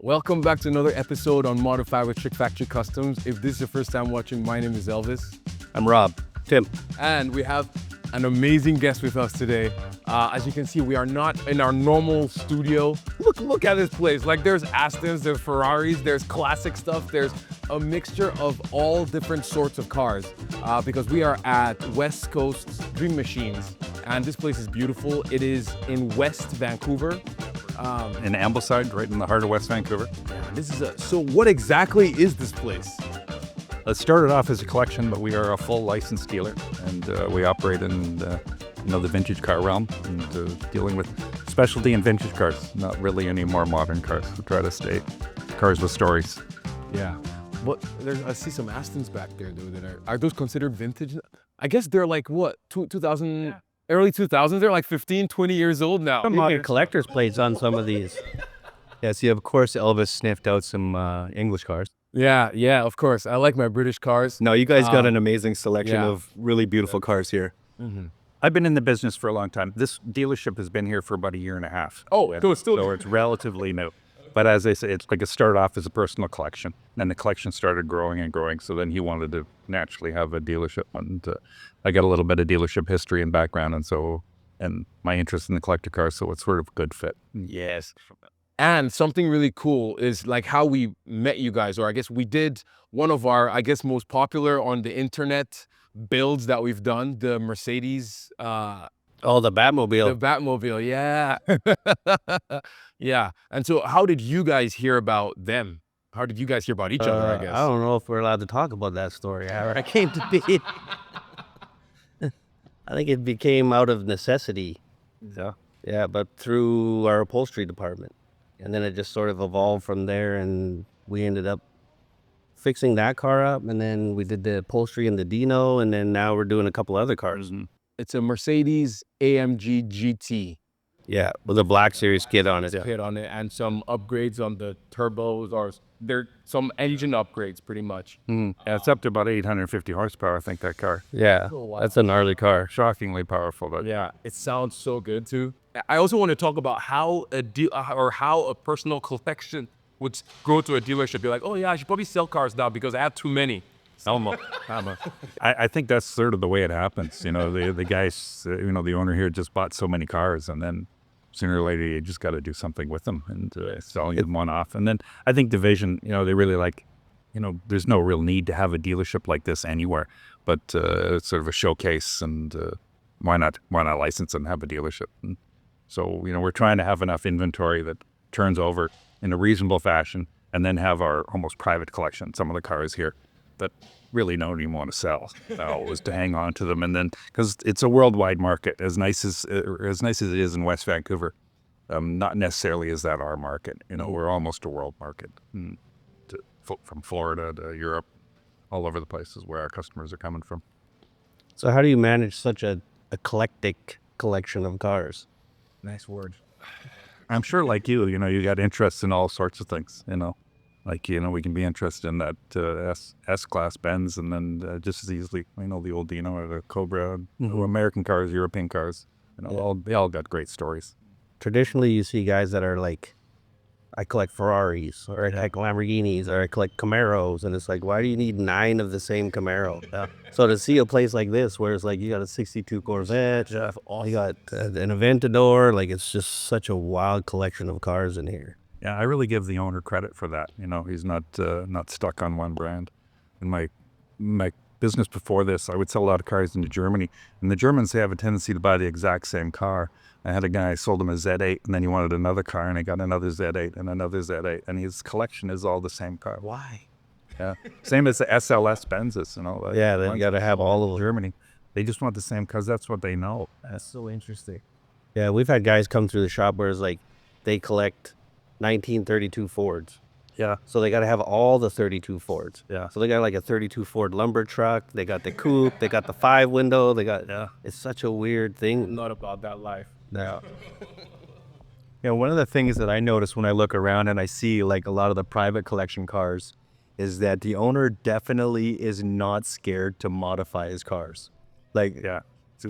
Welcome back to another episode on Modified with Trickfactory Customs. If this is your first time watching, my name is Elvis. I'm Rob. Tim. And we have an amazing guest with us today. As you can see, we are not in our normal studio. Look at this place. Like there's Astons, there's Ferraris, there's classic stuff. There's a mixture of all different sorts of cars because we are at Westcoast Dream Machines. And this place is beautiful. It is in West Vancouver. In Ambleside, right in the heart of West Vancouver. This is so what exactly is this place? It started off as a collection, but we are a full licensed dealer, and we operate in the vintage car realm and dealing with specialty and vintage cars, not really any more modern cars. We try to stay cars with stories. Yeah, but I see some Astons back there, though. That are those considered vintage? I guess they're like what 2000. Yeah. Early 2000s, they're like 15, 20 years old now. Some modern collector's plates on some of these. Yeah, so of course Elvis sniffed out some English cars. Yeah, of course. I like my British cars. No, you guys got an amazing selection of really beautiful cars here. Mm-hmm. I've been in the business for a long time. This dealership has been here for about a year and a half. Oh, so it's relatively new. But as I say, it's like it started off as a personal collection, and the collection started growing and growing. So then he wanted to naturally have a dealership, and I got a little bit of dealership history and background, and my interest in the collector cars. So it's sort of a good fit. Yes. And something really cool is like how we met you guys, or I guess we did one of our, I guess, most popular on the internet builds that we've done, the Mercedes. The Batmobile. The Batmobile, yeah. Yeah. And so how did you guys hear about them? How did you guys hear about each other, I guess? I don't know if we're allowed to talk about that story. How it came to be. I think it became out of necessity. Yeah, but through our upholstery department. And then it just sort of evolved from there, and we ended up fixing that car up, and then we did the upholstery in the Dino, and then now we're doing a couple other cars. Mm-hmm. It's a Mercedes AMG GT. Yeah, with a Black Series kit on it. Kit on it, and some upgrades on the turbos, or there some engine upgrades, pretty much. Yeah, it's up to about 850 horsepower, I think, that car. Yeah, that's a gnarly car. Shockingly powerful. But yeah, it sounds so good too. I also want to talk about how how a personal collection would go to a dealership. You're like, oh yeah, I should probably sell cars now because I have too many. I think that's sort of the way it happens. The guys, the owner here just bought so many cars, and then sooner or later you just got to do something with them and selling them one off. And then I think Division, they really like, there's no real need to have a dealership like this anywhere, but it's sort of a showcase, and why not license and have a dealership? And so, we're trying to have enough inventory that turns over in a reasonable fashion, and then have our almost private collection, some of the cars here that really don't even want to sell, was to hang on to them. And then, because it's a worldwide market, as nice as it is in West Vancouver, not necessarily is that our market. We're almost a world market, from Florida to Europe, all over the places where our customers are coming from. So how do you manage such a eclectic collection of cars? Nice word. I'm sure, like you got interests in all sorts of things, Like, we can be interested in that S-Class Benz, and then just as easily, the old Dino or the Cobra, American cars, European cars, they all got great stories. Traditionally, you see guys that are like, I collect Ferraris, or I collect Lamborghinis, or I collect Camaros, and it's like, why do you need 9 of the same Camaro? So to see a place like this, where it's like, you got a 62 Corvette, you got an Aventador, like it's just such a wild collection of cars in here. Yeah, I really give the owner credit for that. He's not stuck on one brand. In my business before this, I would sell a lot of cars into Germany, and the Germans, they have a tendency to buy the exact same car. I had a guy, I sold him a Z8, and then he wanted another car, and I got another Z8 and another Z8, and his collection is all the same car. Why? Yeah, same as the SLS Benzes, Yeah, they got to have all of them. Germany, they just want the same because that's what they know. That's so interesting. Yeah, we've had guys come through the shop where it's like they collect 1932 Fords. Yeah. So they got to have all the 32 Fords. Yeah. So they got like a 32 Ford lumber truck. They got the coupe. They got the 5-window. It's such a weird thing. Not about that life. Yeah. One of the things that I notice when I look around and I see like a lot of the private collection cars is that the owner definitely is not scared to modify his cars. Like, Yeah.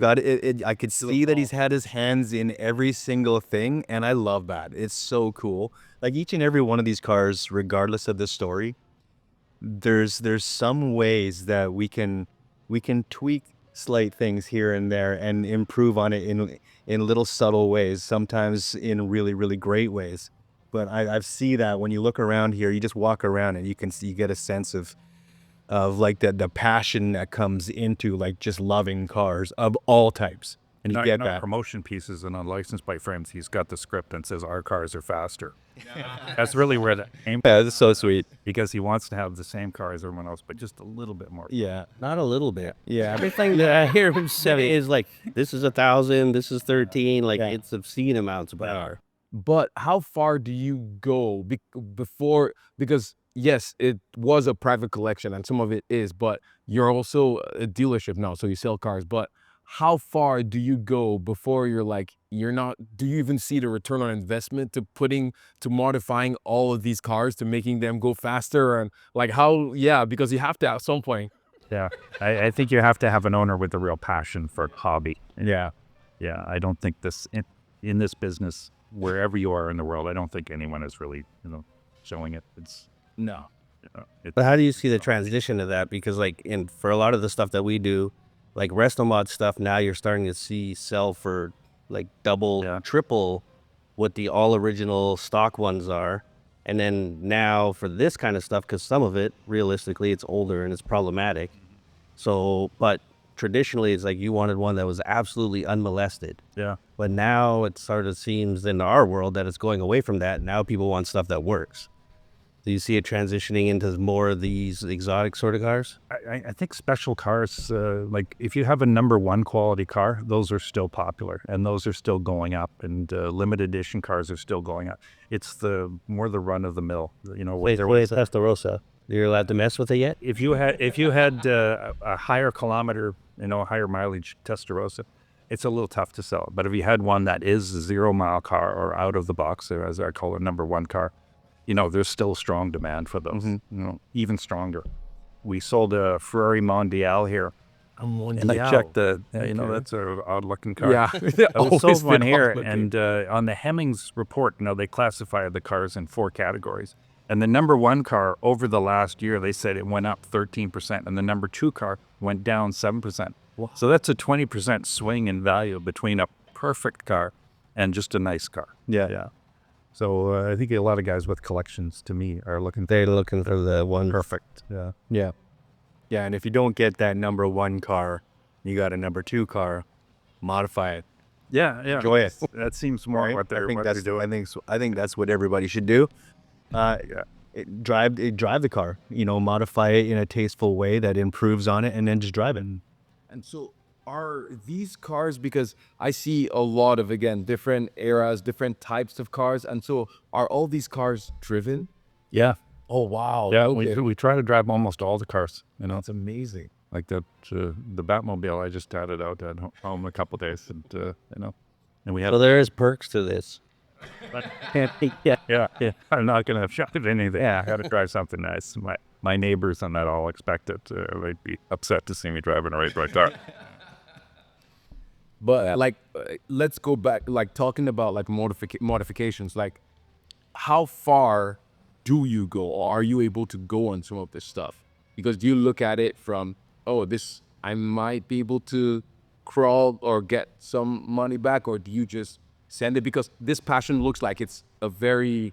I could see that he's had his hands in every single thing, and I love that. It's so cool. like each and every one of these cars, regardless of the story, there's some ways that we can tweak slight things here and there and improve on it in little subtle ways, sometimes in really, really great ways. But I see that when you look around here, you just walk around and you can see, you get a sense of like the passion that comes into like just loving cars of all types. And you get that. Promotion pieces and on license plate frames, he's got the script that says our cars are faster. That's really where the aim. Yeah, that's so sweet. Because he wants to have the same car as everyone else, but just a little bit more. Yeah. Not a little bit. Yeah. Everything that I hear him say is like, this is 1,000, this is 13. Like, it's obscene amounts of power. But how far do you go before, because yes, it was a private collection and some of it is, but you're also a dealership now, so you sell cars. But how far do you go before you're like, do you even see the return on investment to modifying all of these cars to making them go faster? And like because you have to at some point. Yeah, I think you have to have an owner with a real passion for hobby. Yeah. Yeah, I don't think in this business, wherever you are in the world, I don't think anyone is really, showing it. No. But how do you see the transition to that? Because like for a lot of the stuff that we do, like resto mod stuff, now you're starting to see sell for like double, triple what the all original stock ones are. And then now for this kind of stuff, because some of it, realistically, it's older and it's problematic. So, but traditionally, it's like you wanted one that was absolutely unmolested. Yeah. But now it sort of seems in our world that it's going away from that. Now people want stuff that works. Do you see it transitioning into more of these exotic sort of cars? I think special cars, like if you have a number one quality car, those are still popular and those are still going up, and limited edition cars are still going up. It's more the run of the mill, Wait, Testarossa. You're allowed to mess with it yet? If you had a higher kilometer, higher mileage Testarossa, it's a little tough to sell. But if you had one that is a 0 mile car or out of the box, as I call it, number one car, there's still strong demand for those, even stronger. We sold a Ferrari Mondial here. And I checked that's an odd looking car. Yeah. We sold one here, and on the Hemmings report, they classify the cars in 4 categories. And the number one car over the last year, they said it went up 13%, and the number 2 car went down 7%. Wow. So that's a 20% swing in value between a perfect car and just a nice car. Yeah. So I think a lot of guys with collections, to me, are looking for the one perfect. Yeah. And if you don't get that number one car, you got a number 2 car, modify it. Yeah. Enjoy it. That seems more what they're doing. I think that's what everybody should do. Drive the car, modify it in a tasteful way that improves on it, and then just drive it. And so are these cars, because I see a lot of, again, different eras, different types of cars. And so are all these cars driven? Yeah. Oh, wow. Yeah, Okay. we try to drive almost all the cars. That's amazing. Like the Batmobile, I just had it out at home a couple of days, and and we had. So there is perks to this. But yeah. I'm not gonna shop at anything. Yeah, I got to drive something nice. My neighbors and that all expect it. They'd be upset to see me driving a right car. But let's go back, like talking about like modifications. Like, how far do you go, or are you able to go on some of this stuff? Because do you look at it from, I might be able to crawl or get some money back, or do you just send it? Because this passion looks like it's I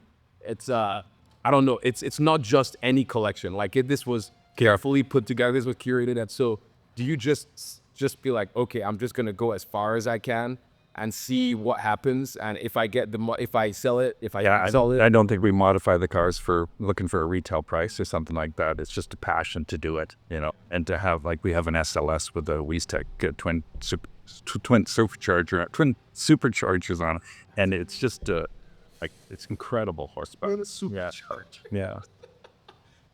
don't know, it's not just any collection. Like this was carefully put together, this was curated, and so do you just be like, okay, I'm just gonna go as far as I can and see what happens, and if I get if I sell it, sell it. I don't think we modify the cars for looking for a retail price or something like that. It's just a passion to do it, and to have, like, we have an SLS with a Weeztech twin superchargers on it, and it's just it's incredible horsepower. Yeah.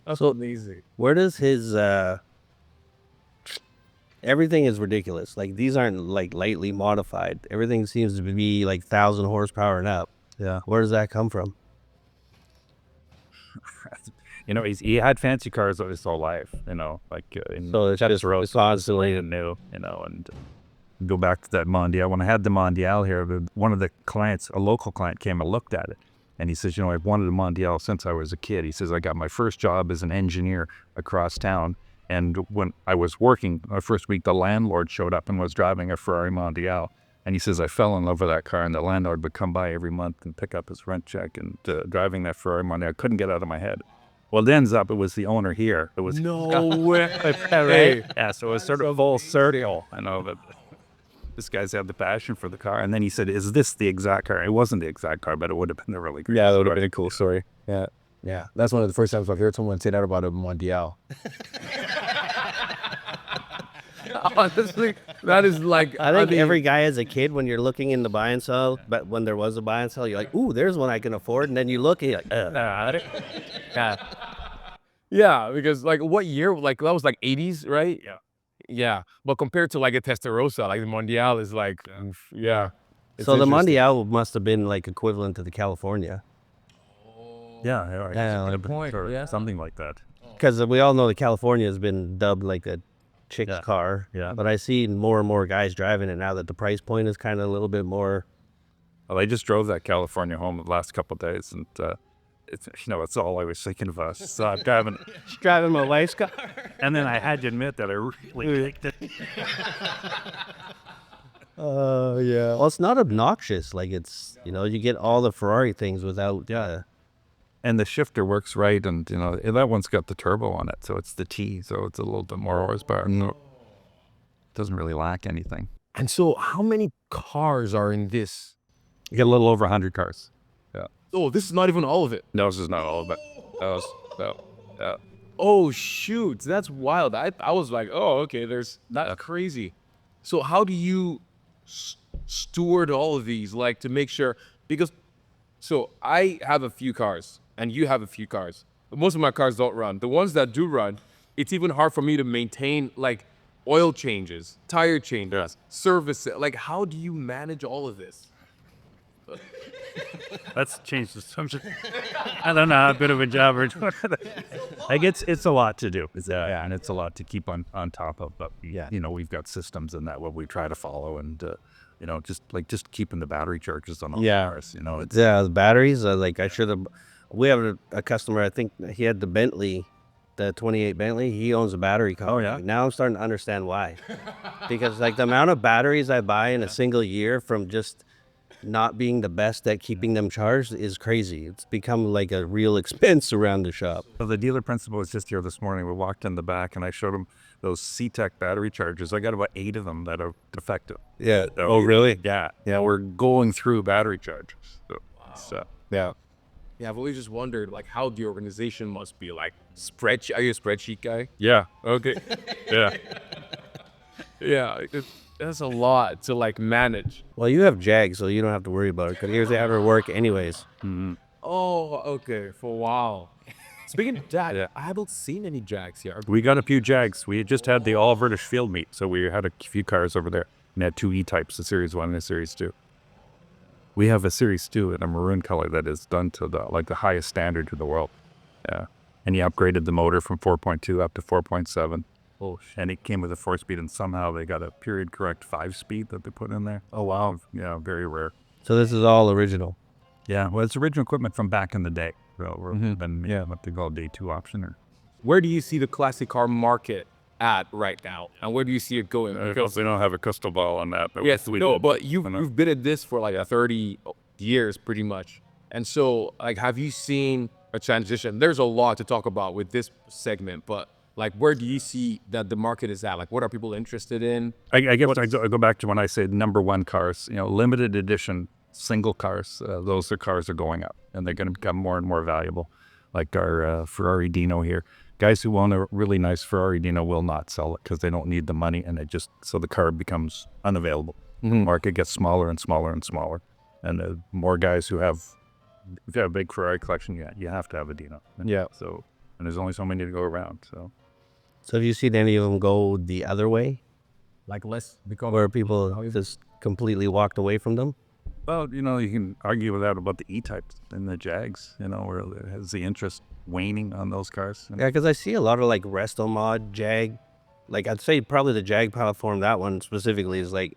That's So- amazing. Where does his everything is ridiculous. Like these aren't like lightly modified. Everything seems to be like 1,000 horsepower and up. Yeah. Where does that come from? He had fancy cars his whole life, like in So it's just road constantly new, and go back to that Mondial. When I had the Mondial here, one of the clients, a local client, came and looked at it, And he says, I've wanted a Mondial since I was a kid. He says, I got my first job as an engineer across town. And when I was working my first week, the landlord showed up and was driving a Ferrari Mondial. And he says, I fell in love with that car, and the landlord would come by every month and pick up his rent check, and driving that Ferrari Mondial. I couldn't get out of my head. Well, it ends up, it was the owner here. It was No way. right? Yeah, so it was sort of full circle. I know that this guy's had the passion for the car. And then he said, is this the exact car? It wasn't the exact car, but it would have been a really great Yeah, that would have been a cool story. Yeah. Yeah. That's one of the first times I've heard someone say that about a Mondial. Honestly, that is like... I think every guy as a kid, when you're looking in the buy and sell, but when there was a buy and sell, you're like, ooh, there's one I can afford. And then you look and you're like, Yeah, because like what year? Like that was like 80s, right? Yeah. Yeah. But compared to like a Testarossa, like the Mondial is like, yeah. It's So the interesting. Mondial must have been like equivalent to the California. Yeah, Yeah, good point. Or Yeah. something like that. Because we all know the California has been dubbed like a chick's car. Yeah. But I see more and more guys driving it now that the price point is kind of a little bit more. Well, I just drove that California home the last couple of days, and it's it's all I was thinking of us. So I'm driving, Driving my wife's car. and then I had to admit that I really liked it. Yeah. Well, it's not obnoxious. Like it's, you get all the Ferrari things without, And the shifter works right, and that one's got the turbo on it, so it's the T, so it's a little bit more horsepower. No, doesn't really lack anything. And so how many cars are in this? You get a little over 100 cars. Yeah. Oh, this is not even all of it. No, this is not all of it. Yeah. Oh, shoot. That's wild. I was like, oh, okay, that's crazy. So how do you steward all of these, like to make sure, because, so I have a few cars and you have a few cars. But most of my cars don't run. The ones that do run, it's even hard for me to maintain like oil changes, tire changes, service. Like, how do you manage all of this? Let's change the subject. I don't know how bit of a job we're doing. Like it's a lot to do. And it's a lot to keep on top of. But we've got systems in that what we try to follow, and just keeping the battery charges on all the cars. The batteries are like, we have a customer, I think he had the Bentley, the 28 Bentley. He owns a battery company. Oh, yeah? Now I'm starting to understand why. Because like the amount of batteries I buy in a single year from just not being the best at keeping them charged is crazy. It's become like a real expense around the shop. So the dealer principal was just here this morning. We walked in the back, and I showed him those C-Tech battery chargers. I got about 8 of them that are defective. Yeah. So, Oh, really? Yeah. We're going through battery chargers. So, Yeah, I've always just wondered like how the organization must be like. Are you a spreadsheet guy? yeah. Okay. Yeah. Yeah, that's a lot to like manage. Well, you have Jag, so you don't have to worry about it because yours ever work anyways. Oh, okay, for a while. Speaking of that, I haven't seen any Jags here. We got a few Jags. We just had the all British field meet, so we had a few cars over there. And had 2 E-types, a Series 1 and a Series 2. We have a Series 2 in a maroon color that is done to the highest standard in the world. Yeah. And he upgraded the motor from 4.2 up to 4.7. Oh, And it came with a 4-speed, and somehow they got a period correct 5-speed that they put in there. Oh, wow. Yeah, very rare. So this is all original. Yeah, well, it's original equipment from back in the day. Well, we've been what they call a day 2 option. Or Where do you see the classic car market at right now, and where do you see it going? Because we don't have a crystal ball on that. But yes, we no, did. but you've been at this for like 30 years, pretty much. And so, like, have you seen a transition? There's a lot to talk about with this segment, but like, where do you see that the market is at? Like, what are people interested in? I guess I go back to when I said number 1 cars, limited edition single cars. Those cars are going up, and they're going to become more and more valuable. Like our Ferrari Dino here. Guys who own a really nice Ferrari Dino will not sell it because they don't need the money, and so the car becomes unavailable. The market gets smaller and smaller and smaller, and more guys who have, if you have a big Ferrari collection, you have to have a Dino. And there's only so many to go around. So have you seen any of them go the other way, Like, let's become where people just completely walked away from them? Well, you can argue with that about the E-types and the Jags, where has the interest waning on those cars. Yeah, because I see a lot of like resto mod Jag. Like I'd say probably the Jag platform, that one specifically is like,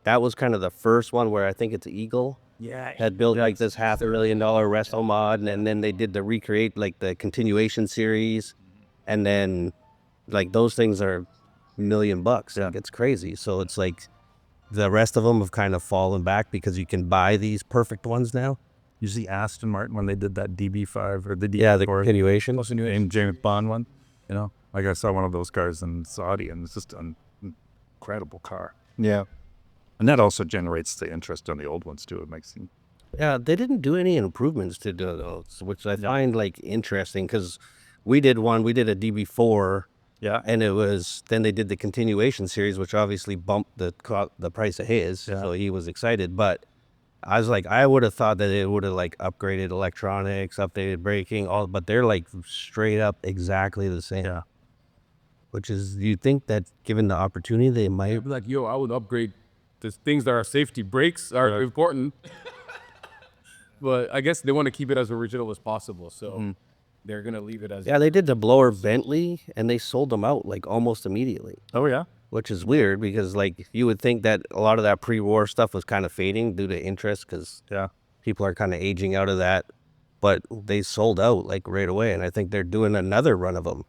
that was kind of the first one where I think it's Eagle. had built like this $500,000 Resale mod, and then they did the recreate like the continuation series, and then like those things are $1,000,000. Like, it's crazy. So it's like the rest of them have kind of fallen back because you can buy these perfect ones now. You see Aston Martin when they did that DB5 or the DB4. Yeah, the continuation. James Bond one. You know, like I saw one of those cars in Saudi, and it's just an incredible car. Yeah. And that also generates the interest on the old ones too. It makes them. Yeah, they didn't do any improvements to those, which I find like interesting because we did a DB4. Yeah. And then they did the continuation series, which obviously bumped the price of his. So he was excited. But I was like, I would have thought that it would have like upgraded electronics, updated braking, but they're like straight up exactly the same. Yeah. Which is, you think that given the opportunity, they might. I'd be like, yo, I would upgrade the things that are safety. Brakes are important. But I guess they want to keep it as original as possible. So they're going to leave it as... Yeah, they did the blower Bentley, and they sold them out like almost immediately. Oh yeah. Which is weird because like you would think that a lot of that pre-war stuff was kind of fading due to interest because people are kind of aging out of that. But they sold out like right away, and I think they're doing another run of them.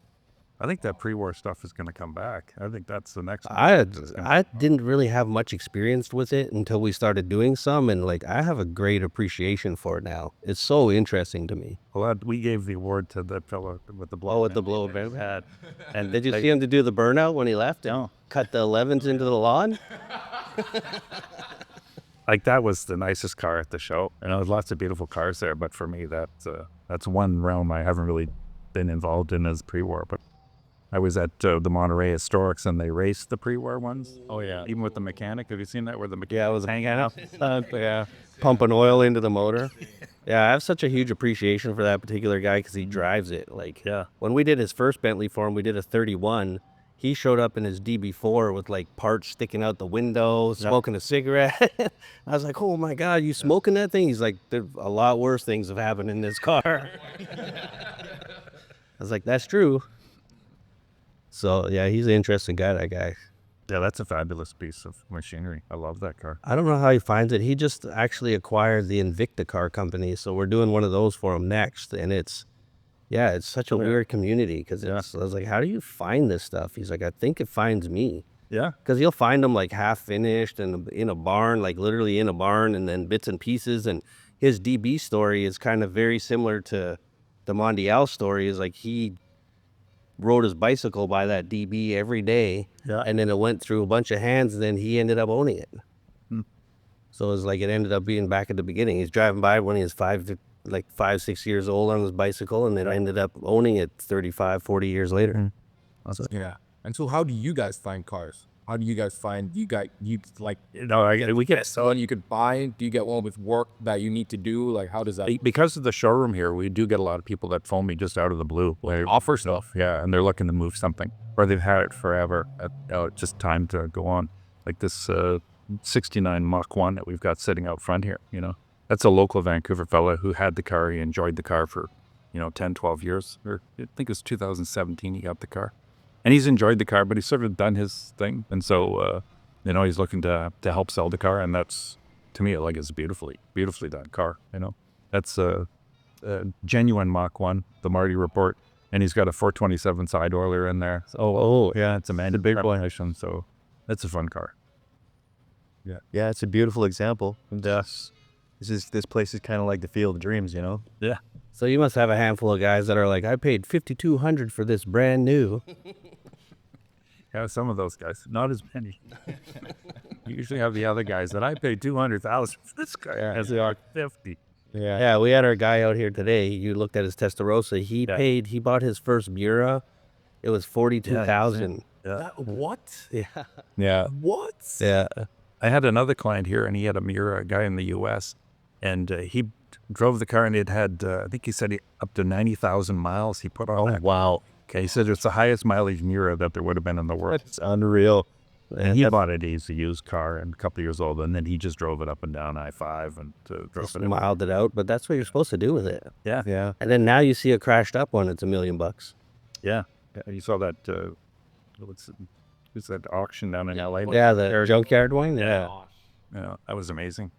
I think that pre-war stuff is going to come back. I think that's the next one. I didn't really have much experience with it until we started doing some, and like I have a great appreciation for it now. It's so interesting to me. Well, we gave the award to the fellow with the blow. Oh, with the blow hat. And did you see him to do the burnout when he left? No. Cut the 11s into the lawn? Like that was the nicest car at the show. And there was lots of beautiful cars there, but for me, that's one realm I haven't really been involved in as pre-war. But I was at the Monterey Historics, and they raced the pre-war ones. Oh, yeah. Even with the mechanic. Have you seen that? Where the mechanic Yeah, it was hanging out? yeah, pumping oil into the motor. Yeah, I have such a huge appreciation for that particular guy because he drives it. Like, when we did his first Bentley for him, we did a 31. He showed up in his DB4 with like parts sticking out the window, smoking a cigarette. I was like, oh my God, you smoking that thing? He's like, there's a lot worse things have happened in this car. I was like, that's true. So yeah, he's an interesting guy, that guy. Yeah, that's a fabulous piece of machinery. I love that car. I don't know how he finds it. He just actually acquired the Invicta car company, so we're doing one of those for him next. And it's such a weird community because I was like, how do you find this stuff? He's like, I think it finds me. Yeah. Because he'll find them like half finished and in a barn, like literally in a barn, and then bits and pieces. And his DB story is kind of very similar to the Mondial story. Is like he rode his bicycle by that DB every day, and then it went through a bunch of hands, and then he ended up owning it. So it's like it ended up being back at the beginning. He's driving by when he was 5, 6 years old on his bicycle, and then ended up owning it 35, 40 years later. Yeah. And so how do you guys find cars? How do you guys find, we get one you could buy? Do you get one with work that you need to do? Like, how does that? Because of the showroom here, we do get a lot of people that phone me just out of the blue. Offer stuff. Yeah, and they're looking to move something. Or they've had it forever. It's just time to go on. Like this 69 Mach 1 that we've got sitting out front here, you know. That's a local Vancouver fella who had the car. He enjoyed the car for, 10, 12 years. Or I think it was 2017 he got the car. And he's enjoyed the car, but he's sort of done his thing. And so, he's looking to help sell the car. And that's, to me, like, it's a beautifully done car, That's a genuine Mach 1, the Marty report. And he's got a 427 side oiler in there. So, it's a man. Big boy. So that's a fun car. Yeah, it's a beautiful example. This place is kind of like the Field of Dreams, Yeah. So you must have a handful of guys that are like, I paid $5,200 for this brand new. Yeah, some of those guys, not as many. You usually have the other guys that I paid $200,000 for this car, as they are $50. Yeah, we had our guy out here today. You looked at his Testarossa. He bought his first Mura. It was $42,000. Yeah. What? Yeah. Yeah. What? Yeah. I had another client here, and he had a Mura, a guy in the U.S., and he drove the car, and it had, I think he said up to 90,000 miles he put on it. Wow. Okay, he said it's the highest mileage Mura that there would have been in the world. It's unreal. And he bought it as a used car and a couple of years old, and then he just drove it up and down I-5 and drove Just it. miled it out, but that's what you're supposed to do with it. Yeah. And then now you see a crashed up one, it's $1 million. Yeah. You saw that, what's that auction down in L.A.? Yeah, the junkyard one. Yeah, that was amazing.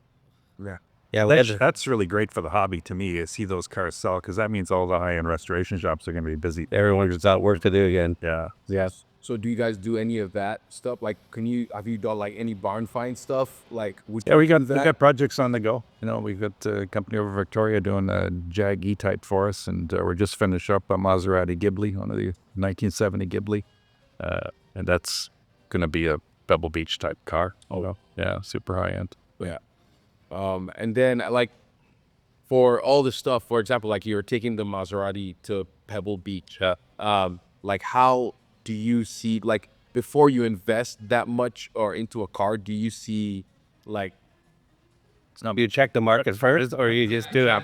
Yeah, Yeah, That's really great for the hobby to me, is see those cars sell, because that means all the high-end restoration shops are going to be busy. everyone's got work to do again. Yeah. Yes. So do you guys do any of that stuff? Like, have you done like any barn find stuff? Like, would Yeah, you we do got that? projects on the go. We've got a company over Victoria doing a Jag E-Type for us, and we're just finished up a Maserati Ghibli, one of the 1970 Ghibli, and that's going to be a Pebble Beach type car. Yeah, super high end. Yeah. And then like for all the stuff, for example, like you're taking the Maserati to Pebble Beach. Yeah. Like how do you see, like before you invest that much or into a car, do you see like You check the market first, or you just do that?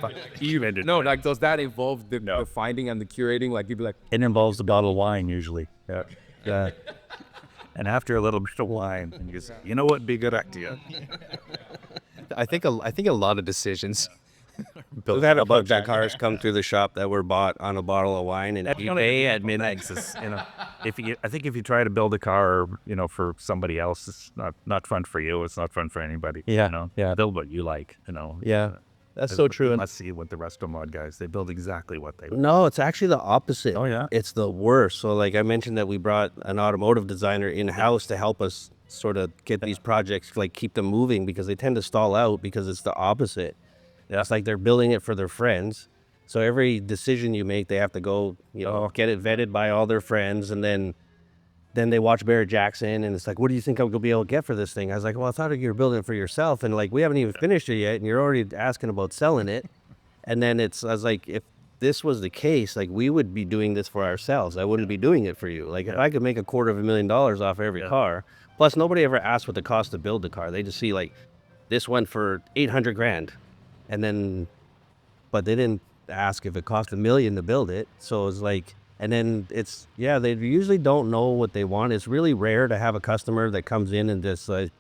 no, like does that involve the finding and the curating? Like you'd be like, It involves a bottle of wine usually. Yeah. And after a little bit of wine, and you say, you know what would be a good idea? I think a lot of decisions. We've had a bunch of cars come through the shop that were bought on a bottle of wine, and eBay at midnight. I think if you try to build a car, for somebody else, it's not fun for you. It's not fun for anybody. Yeah, yeah. Build what you like. Yeah, that's so true. Let's see what the resto mod guys, they build exactly what they want. no, it's actually the opposite. Oh, yeah? It's the worst. So like I mentioned that we brought an automotive designer in-house to help us sort of get these projects, like keep them moving, because they tend to stall out because it's the opposite. Yeah. It's like they're building it for their friends. So every decision you make, they have to go, get it vetted by all their friends, and then they watch Barrett Jackson, and it's like, what do you think I'm gonna be able to get for this thing? I was like, well, I thought you were building it for yourself, and like we haven't even finished it yet, and you're already asking about selling it. And then I was like, if this was the case, like we would be doing this for ourselves. I wouldn't be doing it for you. Like if I could make $250,000 off every car, plus nobody ever asked what the cost to build the car. They just see like this went for $800,000, and then, but they didn't ask if it cost $1 million to build it. So it's like, and then they usually don't know what they want. It's really rare to have a customer that comes in and just like,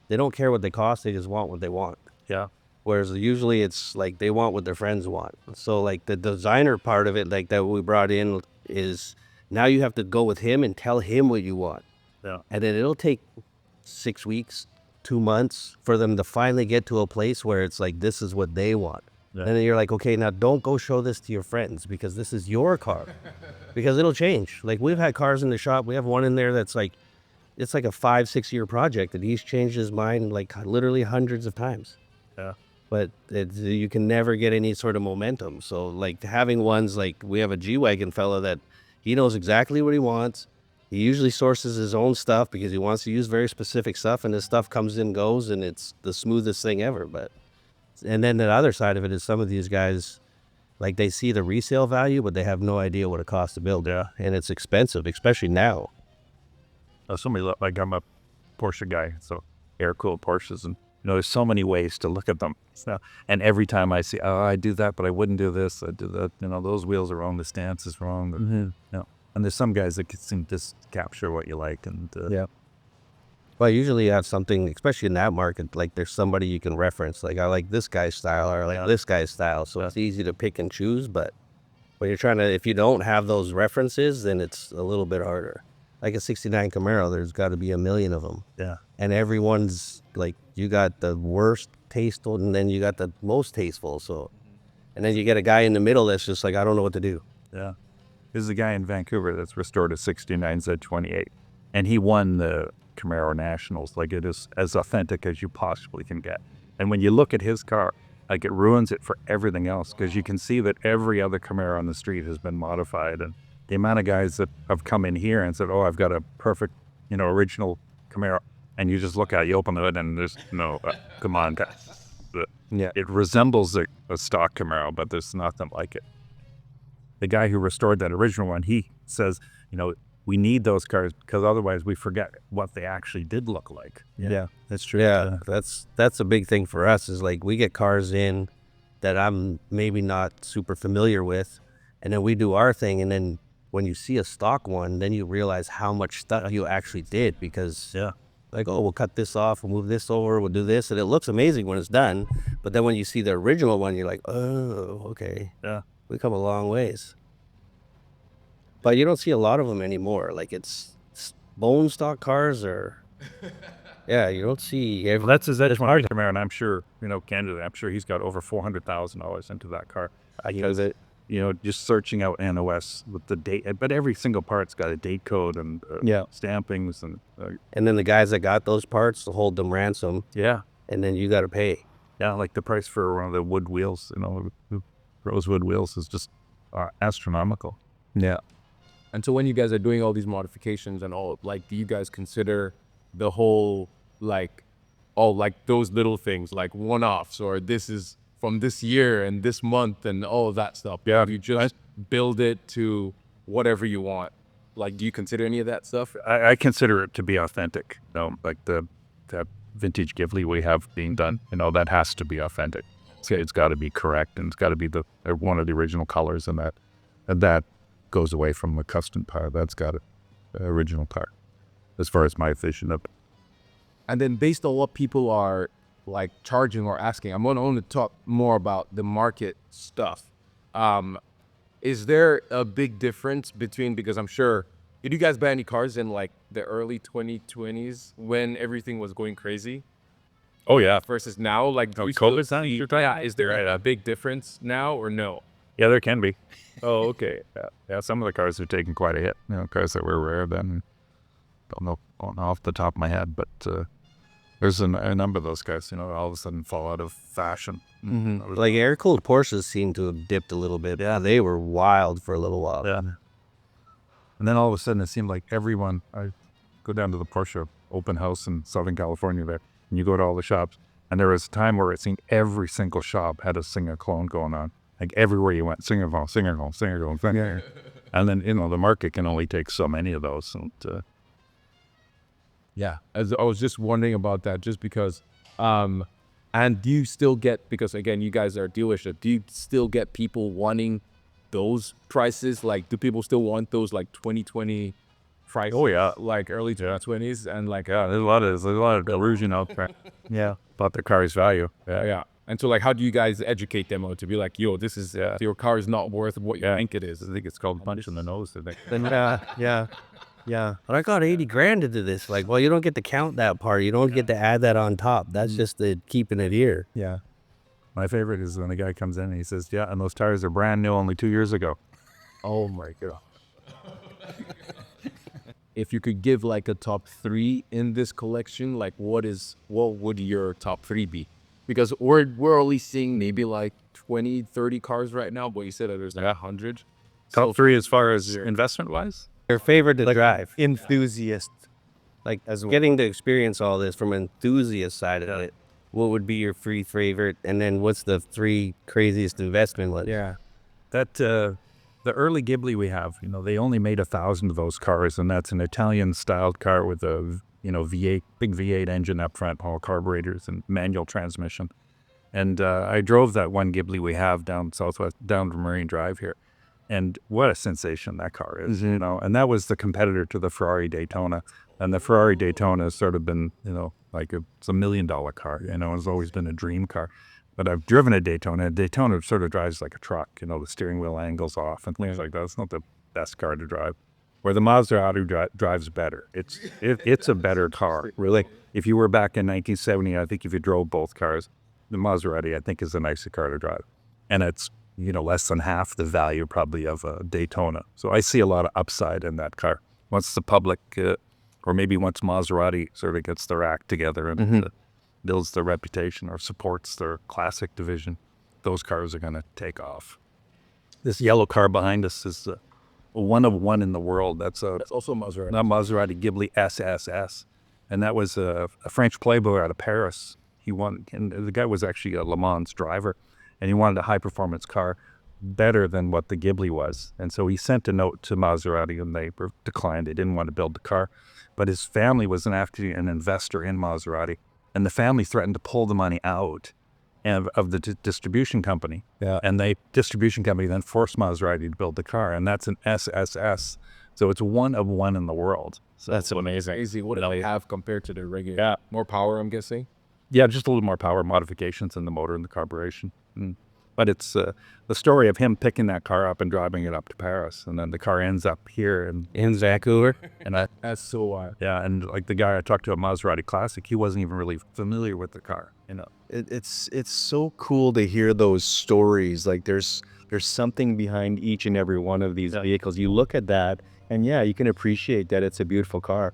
they don't care what they cost. They just want what they want. Yeah. Whereas usually it's like they want what their friends want. So like the designer part of it, like that we brought in, is now you have to go with him and tell him what you want. Yeah. And then it'll take 6 weeks, 2 months for them to finally get to a place where it's like, this is what they want. Yeah. And then you're like, okay, now don't go show this to your friends, because this is your car. Because it'll change. Like we've had cars in the shop. We have one in there that's like, it's like a 5-6 year project, and he's changed his mind like literally hundreds of times. Yeah. But you can never get any sort of momentum. So like having ones like, we have a G-Wagon fella that he knows exactly what he wants. He usually sources his own stuff because he wants to use very specific stuff, and his stuff comes and goes, and it's the smoothest thing ever. And then the other side of it is some of these guys, like they see the resale value, but they have no idea what it costs to build. Yeah. And it's expensive, especially now. Like I'm a Porsche guy, so air-cooled Porsches, and there's so many ways to look at them. And every time I see, I do that, but I wouldn't do this. I do that. Those wheels are wrong. The stance is wrong. Mm-hmm. And there's some guys that can seem to just capture what you like. And Yeah. Well, usually you have something, especially in that market, like there's somebody you can reference. Like I like this guy's style, or I like this guy's style. So it's easy to pick and choose. But when you're trying to, if you don't have those references, then it's a little bit harder. Like a 69 Camaro, there's got to be 1 million of them. Yeah. And everyone's like, you got the worst tasteful, and then you got the most tasteful. So, and then you get a guy in the middle that's just like, I don't know what to do. Yeah. There's a guy in Vancouver that's restored a 69 Z28, and he won the Camaro Nationals. Like, it is as authentic as you possibly can get. And when you look at his car, like, it ruins it for everything else, because you can see that every other Camaro on the street has been modified. And the amount of guys that have come in here and said, oh, I've got a perfect, original Camaro. And you just look at it, you open the hood, and there's no, come on, guys. Yeah. It resembles a stock Camaro, but there's nothing like it. The guy who restored that original one, he says, we need those cars because otherwise we forget what they actually did look like. Yeah, that's true. Yeah, that's a big thing for us, is like we get cars in that I'm maybe not super familiar with, and then we do our thing, and then when you see a stock one, then you realize how much stuff you actually did, because like, oh, we'll cut this off, we'll move this over, we'll do this, and it looks amazing when it's done, but then when you see the original one, you're like, oh, okay. Yeah. We come a long ways. But you don't see a lot of them anymore. Like, it's bone stock cars, or Yeah, you don't see Well, that's his Edgemont Camaro, and I'm sure, candidly, I'm sure he's got over $400,000 into that car. Because just searching out NOS with the date, but every single part's got a date code and stampings and and then the guys that got those parts hold them ransom, yeah, and then you got to pay. like the price for one of the wood wheels, rosewood wheels is just astronomical. Yeah. And so when you guys are doing all these modifications and all, like, do you guys consider the whole, like, all, like, those little things, like one-offs, or this is from this year and this month and all of that stuff? Yeah. You just build it to whatever you want. Like, do you consider any of that stuff? I consider it to be authentic. Like that vintage Ghibli we have being done, that has to be authentic. It's got to be correct, and it's got to be one of the original colors, and that goes away from the custom part. That's got an original part, as far as my vision of it. And then based on what people are, like, charging or asking, I'm going to talk more about the market stuff. Is there a big difference between, because I'm sure, did you guys buy any cars in, like, the early 2020s when everything was going crazy Oh yeah, versus now? Like, do we COVID's still- now. yeah, is there a big difference now or no? Yeah, there can be. Oh, okay. Yeah, some of the cars are taking quite a hit. Cars that were rare then. Don't know off the top of my head, but there's a number of those guys, all of a sudden fall out of fashion. Mm-hmm. Like air-cooled Porsches seem to have dipped a little bit. Yeah, they were wild for a little while. Yeah. And then all of a sudden, it seemed like everyone. I go down to the Porsche open house in Southern California there, and you go to all the shops, and there was a time where it seemed every single shop had a Singer clone going on. Like everywhere you went, Singer clone, Singer clone, Singer clone, Singer. And then the market can only take so many of those. And Yeah, as I was just wondering about that, just because, and do you still get, because again, you guys are a dealership, do you still get people wanting those prices? Like, do people still want those, like, 2020 prices? Oh, yeah. Like early 2020s, and like, there's a lot of delusion out there. Yeah. About their car's value. yeah. And so, like, how do you guys educate them to be like, yo, this is, your car is not worth what you think it is? I think it's called punch in the nose. I think. Yeah. But I got 80 grand into this. Like, well, you don't get to count that part. You don't get to add that on top. That's just the keeping it here. Yeah. My favorite is when a guy comes in and he says, "Yeah, and those tires are brand new, only 2 years ago." Oh my God. If you could give, like, a top 3 in this collection, like, what would your top 3 be? Because we're only seeing maybe like 20, 30 cars right now, but you said that there's like 100. Top 3 as far as investment wise? Your favorite to drive. Enthusiast. Like, getting to experience all this from an enthusiast side of it, what would be your free favorite? And then what's the 3 craziest investment ones? Yeah. That the early Ghibli we have, they only made 1,000 of those cars, and that's an Italian-styled car with a V8, big V8 engine up front, all carburetors and manual transmission. And I drove that one Ghibli we have down to Marine Drive here, and what a sensation that car is, And that was the competitor to the Ferrari Daytona, and the Ferrari Daytona has sort of been, like it's $1 million car, it's always been a dream car. But I've driven a Daytona. A Daytona sort of drives like a truck, the steering wheel angles off and things like that. It's not the best car to drive. Where the Maserati drives better. It's a better car, really. If you were back in 1970, I think if you drove both cars, the Maserati, I think, is a nicer car to drive. And it's, less than half the value probably of a Daytona. So I see a lot of upside in that car. Once the public, or maybe once Maserati sort of gets their act together and builds their reputation or supports their classic division, those cars are going to take off. This yellow car behind us is one of one in the world. That's also Maserati. Not Maserati, Ghibli SSS. And that was a French playboy out of Paris. He won, and the guy was actually a Le Mans driver, and he wanted a high-performance car better than what the Ghibli was. And so he sent a note to Maserati, and they declined. They didn't want to build the car. But his family was actually an investor in Maserati, and the family threatened to pull the money out of the distribution company. Yeah. And the distribution company then forced Maserati to build the car, and that's an SSS. So it's one of one in the world. So That's amazing. Crazy. What do they have compared to the regular? Yeah. More power, I'm guessing. Yeah, just a little more power modifications in the motor and the carburation. But it's the story of him picking that car up and driving it up to Paris, and then the car ends up here In Vancouver. and I That's so wild. yeah, and like the guy I talked to at Maserati Classic, he wasn't even really familiar with the car. It's so cool to hear those stories. Like there's something behind each and every one of these vehicles. You look at that, and yeah, you can appreciate that it's a beautiful car,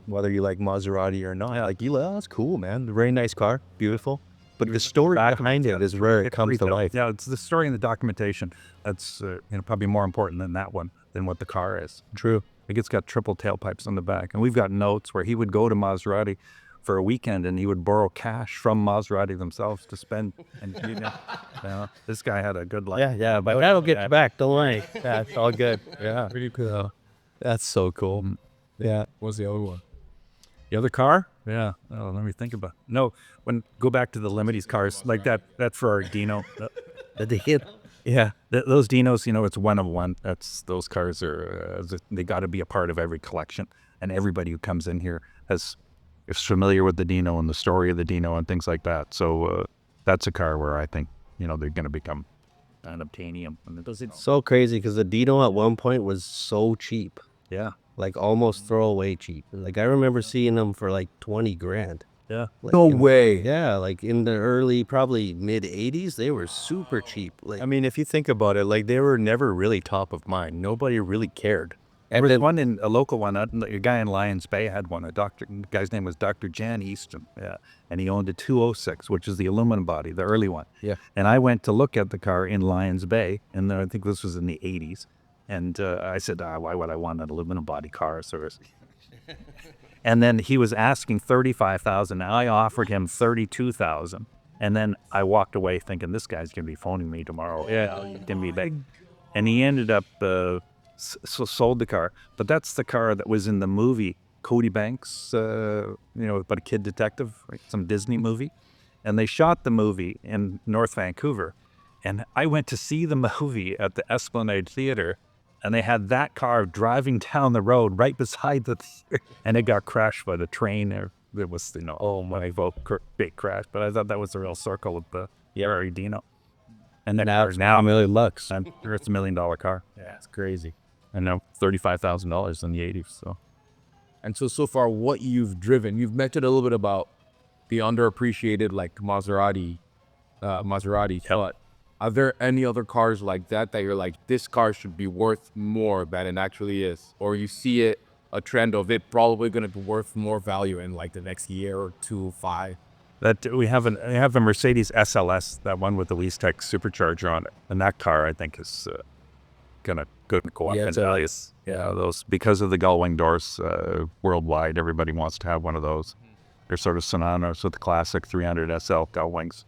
whether you like Maserati or not. Like oh, that's cool, man. Very nice car, beautiful. But the story behind it is where it comes to life. Yeah, it's the story and the documentation that's probably more important than that one, than what the car is. True. Like it's got triple tailpipes on the back, and we've got notes where he would go to Maserati for a weekend and he would borrow cash from Maserati themselves to spend. And this guy had a good life. Yeah, but that'll get you back. Don't worry. That's all good. Yeah. Pretty cool. That's so cool. Yeah. What's the other one? The other car? Yeah. Oh, let me think about it. No, go back to the Limities cars, like that Ferrari Dino. Yeah, those Dinos, it's one of one. Those cars are, they got to be a part of every collection. And everybody who comes in here is familiar with the Dino and the story of the Dino and things like that. So that's a car where I think, they're going to become an obtainium. It's so crazy because the Dino at one point was so cheap, Yeah. like almost throwaway cheap. Like I remember seeing them for like 20 grand. Yeah. Like No way. Yeah, like in the early, probably mid 80s, they were super cheap. Like I mean, if you think about it, like they were never really top of mind. Nobody really cared. There was one a local one, a guy in Lions Bay had one. Guy's name was Dr. Jan Easton. Yeah. And he owned a 206, which is the aluminum body, the early one. Yeah. And I went to look at the car in Lions Bay, and I think this was in the 80s. And I said, why would I want an aluminum body car? And then he was asking $35,000. I offered him $32,000. And then I walked away thinking, this guy's going to be phoning me tomorrow. Yeah, he's going to be back. And he ended up sold the car. But that's the car that was in the movie Cody Banks, about a kid detective, right? Some Disney movie. And they shot the movie in North Vancouver. And I went to see the movie at the Esplanade Theater. And they had that car driving down the road right beside the theater, and it got crashed by the train. It was, big crash. But I thought that was the real circle of the Ferrari Dino. And now it's $1 million bucks. I'm sure it's $1 million car. Yeah, it's crazy. And now $35,000 in the 80s. So, And so far, what you've driven, you've mentioned a little bit about the underappreciated, like Maserati. But are there any other cars like that you're like, this car should be worth more than it actually is? Or you see a trend of it probably going to be worth more value in like the next year or 2, 5? that we have a Mercedes SLS, that one with the Leastech supercharger on it, and that car I think is gonna go up in values. Yeah, those, because of the gull wing doors worldwide, everybody wants to have one of those. They're sort of synonymous with the classic 300 SL gull wings,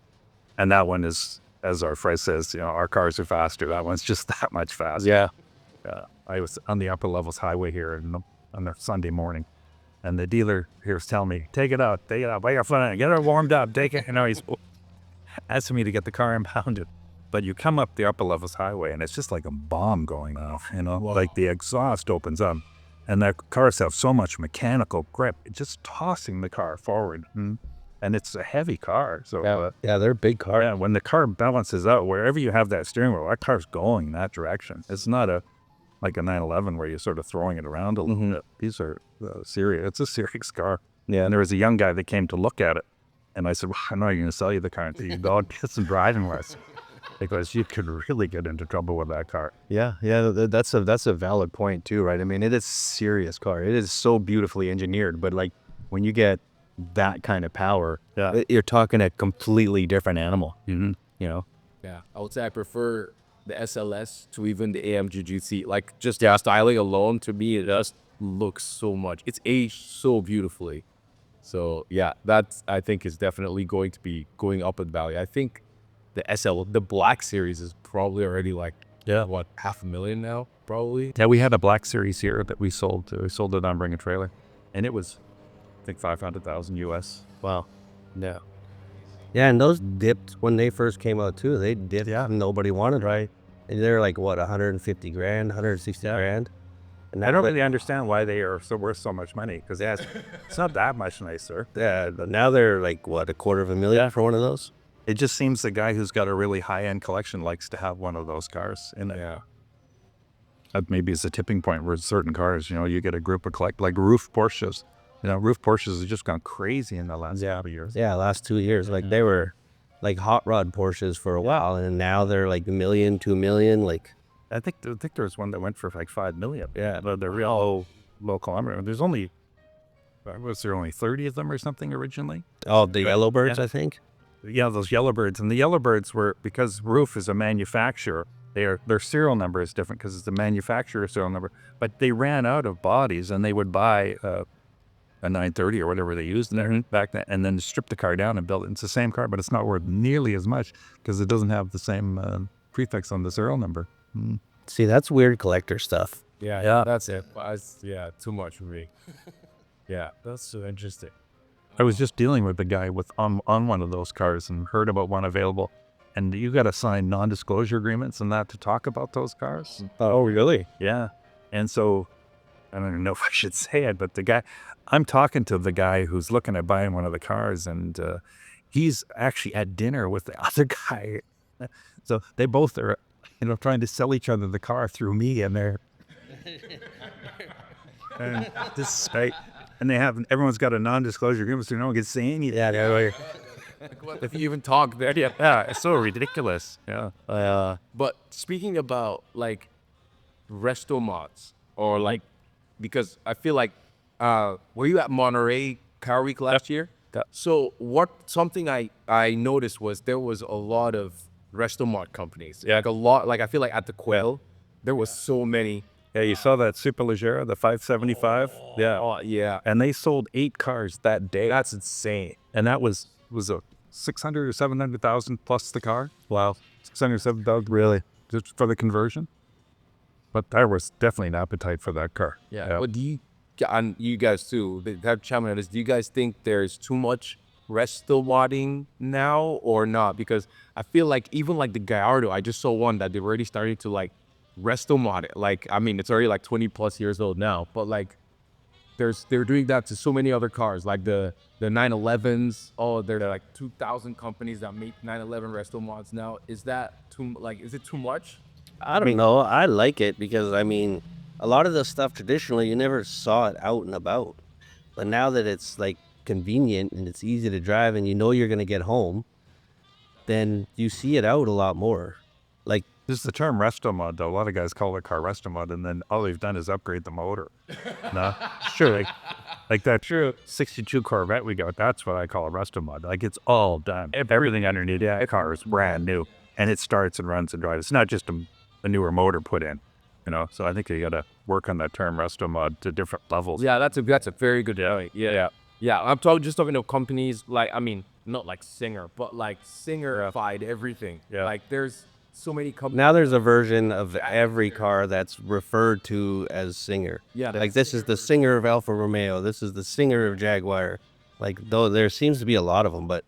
and that one is, as our phrase says, our cars are faster. That one's just that much faster. Yeah. I was on the upper levels highway here on a Sunday morning, and the dealer here was telling me, take it out, bring your front end, get it warmed up, take it. He's asking me to get the car impounded. But you come up the upper levels highway, and it's just like a bomb going off, like the exhaust opens up, and the cars have so much mechanical grip, it's just tossing the car forward. And it's a heavy car. So they're big cars. Yeah, when the car balances out, wherever you have that steering wheel, that car's going in that direction. It's not like a 911 where you're sort of throwing it around a little bit. These are serious. It's a serious car. Yeah. And there was a young guy that came to look at it, and I said, well, I'm not going to sell you the car until you go and get some driving lessons, because you could really get into trouble with that car. Yeah, that's a valid point too, right? I mean, it is a serious car. It is so beautifully engineered, but like when you get that kind of power, you're talking a completely different animal. Yeah, I would say I prefer the SLS to even the AMG GT. Like just the styling alone, to me, it just looks so much. It's aged so beautifully. So yeah, that I think is definitely going to be going up in value. I think the Black Series is probably already like, what, $500,000 now, probably? Yeah, we had a Black Series here that we sold. We sold it on Bring a Trailer, and it was, I think, $500,000 US. Wow. No. Yeah, and those dipped when they first came out too. They dipped, and nobody wanted, right? And they're like, what, 150 grand, 160 grand? And I don't really understand why they are so worth so much money, because it's not that much nicer. Yeah, but now they're like, what, $250,000 for one of those? It just seems the guy who's got a really high-end collection likes to have one of those cars in it. Yeah. That maybe is a tipping point where certain cars, you get a group of like roof Porsches. Roof Porsches have just gone crazy in the last couple of years. Yeah, last 2 years, like they were like hot rod Porsches for a while, and now they're like $1 million, $2 million. Like, I think there was one that went for like 5 million. Yeah, they're real low kilometer. Was there only 30 of them or something originally? oh, the Yellowbirds, I think. Yeah, those Yellowbirds. And the Yellowbirds were, because Roof is a manufacturer, their serial number is different because it's the manufacturer serial number. But they ran out of bodies, and they would buy a 930 or whatever they used back then, and then strip the car down and build it. It's the same car, but it's not worth nearly as much because it doesn't have the same prefix on the serial number. See, that's weird collector stuff. Yeah, that's it. Too much for me. Yeah, that's so interesting. I was just dealing with a guy on one of those cars and heard about one available, and you got to sign non-disclosure agreements and that to talk about those cars. Oh, really? Yeah, and so I don't even know if I should say it, but I'm talking to the guy who's looking at buying one of the cars, and he's actually at dinner with the other guy. So they both are, trying to sell each other the car through me, and they're and this right. And everyone's got a non-disclosure agreement, so no one can say anything. Yeah, If you even talk there. Yeah, it's so ridiculous. Yeah. But speaking about like resto mods or like, because I feel like, were you at Monterey Car Week last year? Yeah. So something I noticed was there was a lot of resto mod companies. Yeah. Like a lot, like I feel like at the Quail, there was so many. Yeah, you saw that Superleggera, the 575? Yeah. Oh, yeah. And they sold 8 cars that day. That's insane. And that was a 600 or 700,000 plus the car. Wow. 600, 7,000. really. Just for the conversion. But there was definitely an appetite for that car. Yeah. But and you guys too, that challenge is, do you guys think there's too much resto modding now or not? Because I feel like even like the Gallardo, I just saw one that they're already starting to like resto mod it. Like, I mean, it's already like 20 plus years old now, but like they're doing that to so many other cars, like the 911s. Oh, there are like 2,000 companies that make 911 resto mods now. Is that is it too much? I don't know. I like it because, I mean, a lot of the stuff traditionally, you never saw it out and about. But now that it's like convenient and it's easy to drive and you're going to get home, then you see it out a lot more. Like, This is the term resto mod, though. A lot of guys call it car resto mod, and then all they've done is upgrade the motor. No, sure. Like that 62 Corvette we got, that's what I call a resto mod. Like, it's all done. Everything underneath the car is brand new, and it starts and runs and drives. It's not just a newer motor put in, So I think you got to work on that term resto mod to different levels. Yeah, that's a very good point. Yeah. I'm just talking to companies like, I mean, not like Singer, but like Singer-fied everything. Yeah. Like there's so many companies. now there's a version of every car that's referred to as Singer. Yeah. Like, this is the Singer of Alfa Romeo. This is the Singer of Jaguar. Like, though there seems to be a lot of them, but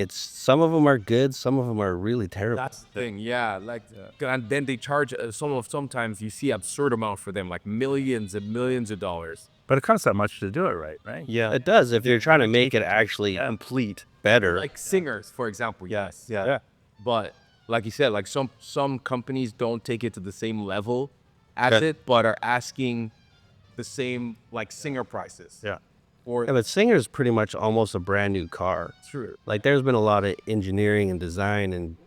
some of them are good, some of them are really terrible. That's the thing, yeah. Like, and then they charge sometimes you see absurd amount for them, like millions and millions of dollars. But it costs that much to do it right? Yeah, it does if you're trying to make it actually complete better. Like Singers, for example. Yes. Yeah. But like you said, like some companies don't take it to the same level as it, but are asking the same like Singer prices. Yeah. Yeah, but Singer's pretty much almost a brand new car. True. Like, there's been a lot of engineering and design and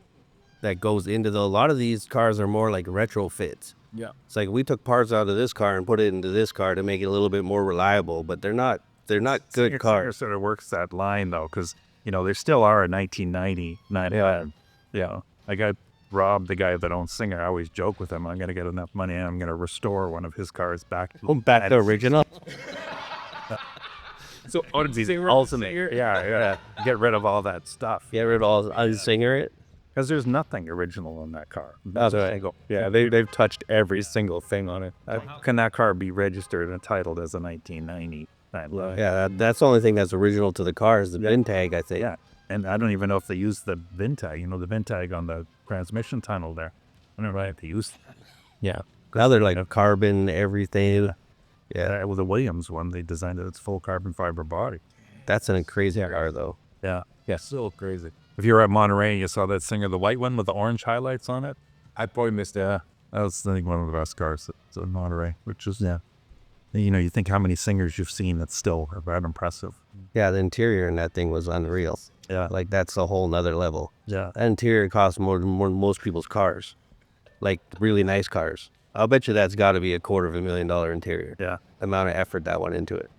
that goes into a lot of these cars are more like retrofits. Yeah. It's like we took parts out of this car and put it into this car to make it a little bit more reliable, but they're not good Singer cars. sort of works that line, though, because, there still are a 1990 911. Yeah. Like Rob, the guy that owns Singer, I always joke with him, I'm going to get enough money and I'm going to restore one of his cars back. Back to original. So on Singer, ultimate. Yeah. Get rid of all that stuff. Get rid of all Singer it. Because there's nothing original in that car. That's right. Yeah, they've touched every single thing on it. How can that car be registered and titled as a 1990? Yeah, that's the only thing that's original to the car is the VIN tag, I think. Yeah, and I don't even know if they use the VIN tag. The VIN tag on the transmission tunnel there. I don't know if they use that. Yeah. Now they're like carbon, everything. Yeah. Well, the Williams one, they designed it. It's full carbon fiber body. That's a crazy car, though. Yeah. so crazy. If you were at Monterey, you saw that Singer, the white one with the orange highlights on it. I probably missed it. That was, I think, one of the best cars that's in Monterey, which is, you think how many Singers you've seen that's still that impressive. Yeah, the interior in that thing was unreal. Yeah. Like that's a whole nother level. Yeah. That interior costs more than most people's cars. Like really nice cars. I'll bet you that's got to be $250,000 interior. Yeah. The amount of effort that went into it.